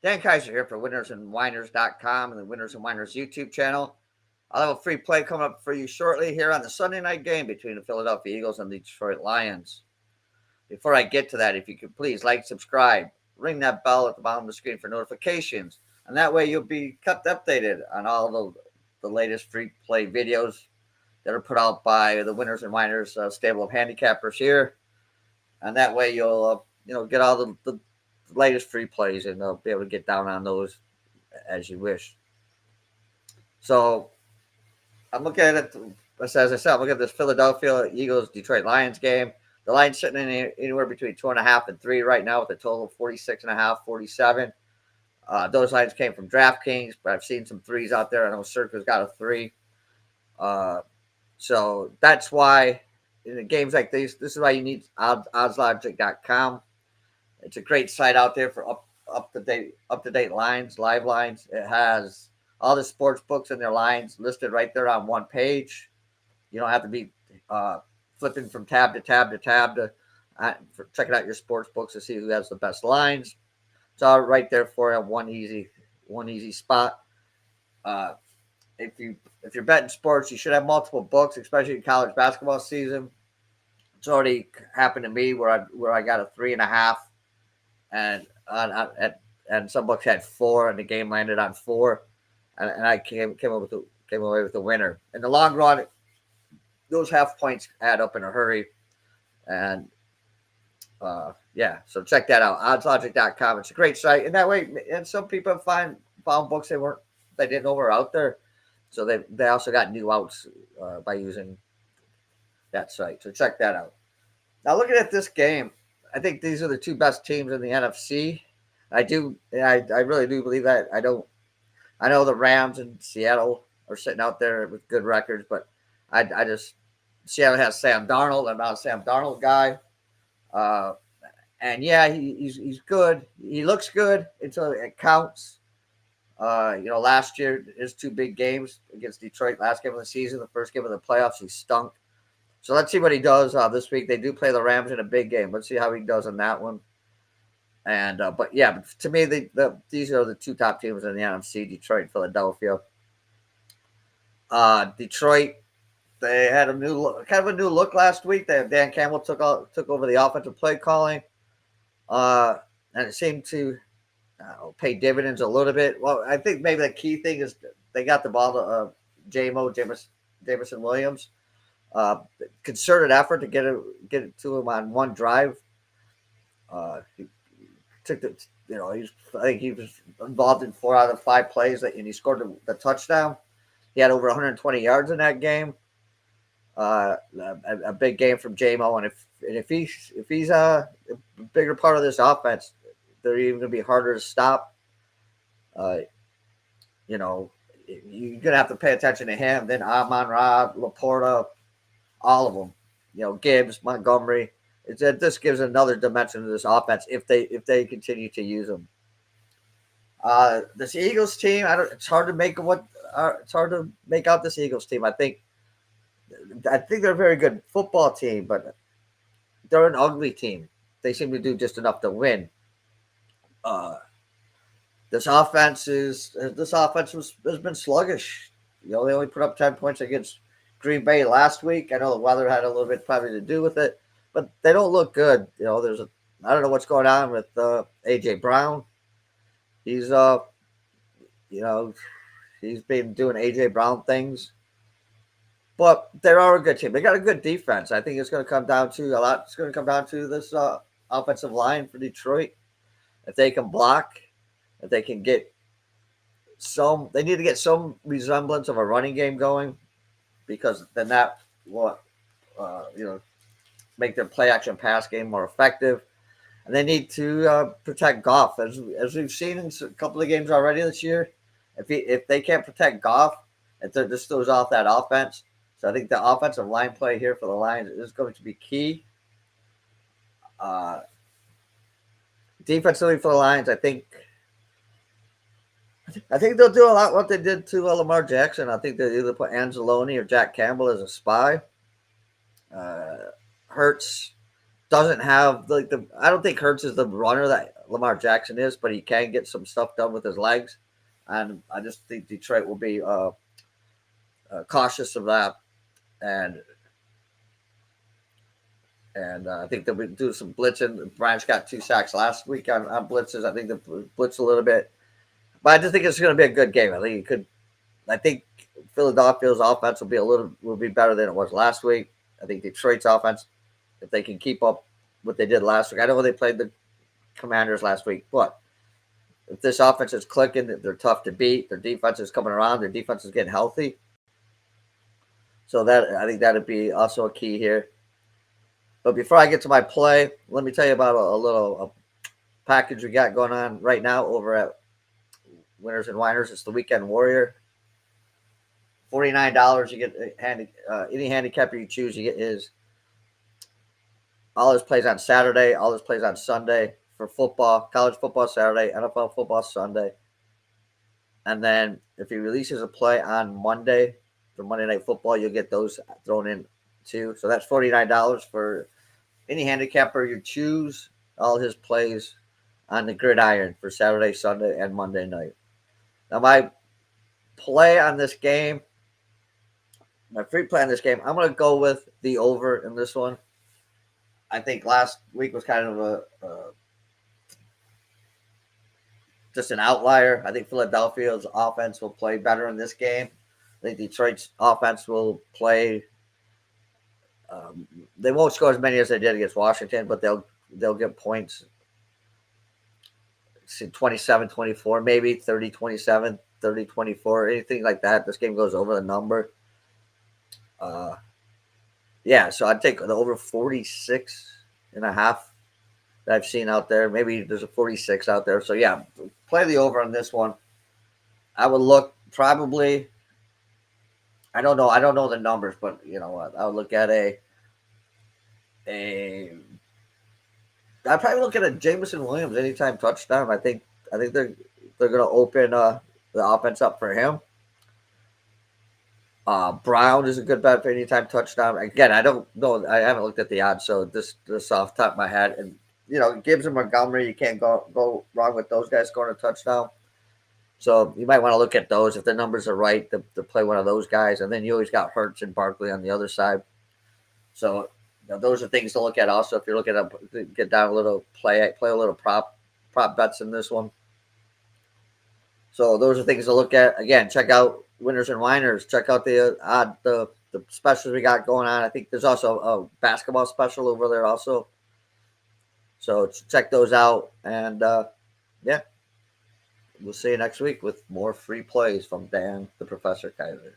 Dan Kaiser here for winnersandwhiners.com and the Winners and Whiners YouTube channel. I'll have a free play coming up for you shortly here on the Sunday night game between the Philadelphia Eagles and the Detroit Lions. Before I get to that, if you could please like, subscribe, ring that bell at the bottom of the screen for notifications, and that way you'll be kept updated on all the latest free play videos that are put out by the Winners and Whiners stable of handicappers here, and that way you'll get all the latest free plays and be able to get down on those as you wish. So I'm looking at it, as I said, I'm looking at this Philadelphia Eagles Detroit Lions game. The line's sitting in anywhere between 2.5 and 3 right now with a total of 46.5, 47. Those lines came from DraftKings, but I've seen some threes out there. I know Circa's got a 3. So that's why in the games like these, this is why you need oddslogic.com. It's a great site out there for up to date lines, live lines. It has all the sports books and their lines listed right there on one page. You don't have to be flipping from tab to tab to tab to checking out your sports books to see who has the best lines. It's all right there for you, one easy spot. If you're betting sports, you should have multiple books, especially in college basketball season. It's already happened to me where I got a 3.5, and some books had 4, and the game landed on 4, and I came away with the winner. In the long run, those half points add up in a hurry, and so check that out, oddslogic.com. It's a great site, and that way, and some people found books they didn't know were out there, so they also got new outs by using that site. So check that out. Now looking at this game, I think these are the two best teams in the NFC. I really do believe that. I know the Rams and Seattle are sitting out there with good records, but I just Seattle has Sam Darnold. I'm not a Sam Darnold guy. And yeah, he's good. He looks good until it counts. Last year, his 2 big games against Detroit, last game of the season, the first game of the playoffs, he stunk. So let's see what he does this week. They do play the Rams in a big game. Let's see how he does in that one. And but to me, these are the 2 top teams in the NFC: Detroit and Philadelphia. Detroit, they had a new look last week. Dan Campbell took over the offensive play calling, and it seemed to pay dividends a little bit. Well, I think maybe the key thing is they got the ball to Jameson Williams. Concerted effort to get it to him on one drive. He took I think he was involved in 4 out of 5 plays, and he scored the touchdown. He had over 120 yards in that game. A big game from J-Mo, and if he's a bigger part of this offense, they're even going to be harder to stop. You're going to have to pay attention to him. Then Amon-Ra, Laporta, all of them. Gibbs, Montgomery. This gives another dimension to this offense if they continue to use them. This Eagles team, it's hard to make out this Eagles team. I think they're a very good football team, but they're an ugly team. They seem to do just enough to win. This offense has been sluggish. They only put up 10 points against Green Bay last week. I know the weather had a little bit probably to do with it, but they don't look good. I don't know what's going on with AJ Brown. He's he's been doing AJ Brown things, but they are a good team. They got a good defense. I think it's going to come down to a lot. It's going to come down to this offensive line for Detroit. If they can block, if they can get they need to get some resemblance of a running game going, because then that will, make their play action pass game more effective. And they need to protect Goff, as we've seen in a couple of games already this year. If they can't protect Goff, this throws off that offense. So I think the offensive line play here for the Lions is going to be key. Defensively for the Lions, I think they'll do a lot what they did to Lamar Jackson. I think they'll either put Anzalone or Jack Campbell as a spy. Hurts doesn't have like the. I don't think Hurts is the runner that Lamar Jackson is, but he can get some stuff done with his legs, and I just think Detroit will be cautious of that, and I think they'll do some blitzing. Bryant's got 2 sacks last week on blitzes. I think they'll blitz a little bit, but I just think it's going to be a good game. I think it could. I think Philadelphia's offense will be better than it was last week. I think Detroit's offense, if they can keep up what they did last week. I know they played the Commanders last week, but if this offense is clicking, they're tough to beat. Their defense is coming around. Their defense is getting healthy. So that I think that'd be also a key here. But before I get to my play, let me tell you about a little package we got going on right now over at Winners and Winers. It's the Weekend Warrior. $49. You get any handicapper you choose. You get his. All his plays on Saturday. All his plays on Sunday for football, college football Saturday, NFL football Sunday. And then if he releases a play on Monday for Monday Night Football, you'll get those thrown in too. So that's $49 for any handicapper you choose. All his plays on the gridiron for Saturday, Sunday, and Monday night. Now my play on this game, my free play on this game, I'm going to go with the over in this one. I think last week was kind of just an outlier. I think Philadelphia's offense will play better in this game. I think Detroit's offense will play. They won't score as many as they did against Washington, but they'll get points. 27-24, maybe 30-27, 30-24, anything like that. This game goes over the number. Yeah, so I'd take the over 46.5 that I've seen out there. Maybe there's a 46 out there. So yeah, play the over on this one. I would look probably. I don't know the numbers, but you know what? I would look at I'd probably look at a Jameson Williams anytime touchdown. I think they're going to open the offense up for him. Brown is a good bet for anytime touchdown. Again, I don't know. I haven't looked at the odds, so this off the top of my head. And you know, Gibbs and Montgomery, you can't go wrong with those guys scoring a touchdown. So you might want to look at those if the numbers are right to play one of those guys. And then you always got Hurts and Barkley on the other side. So you know, those are things to look at. Also, if you're looking to get down a little play a little prop bets in this one. So those are things to look at. Again, check out Winners and Winers. Check out the specials we got going on. I think there's also a basketball special over there also. So check those out. And yeah, we'll see you next week with more free plays from Dan, the Professor Kaiser.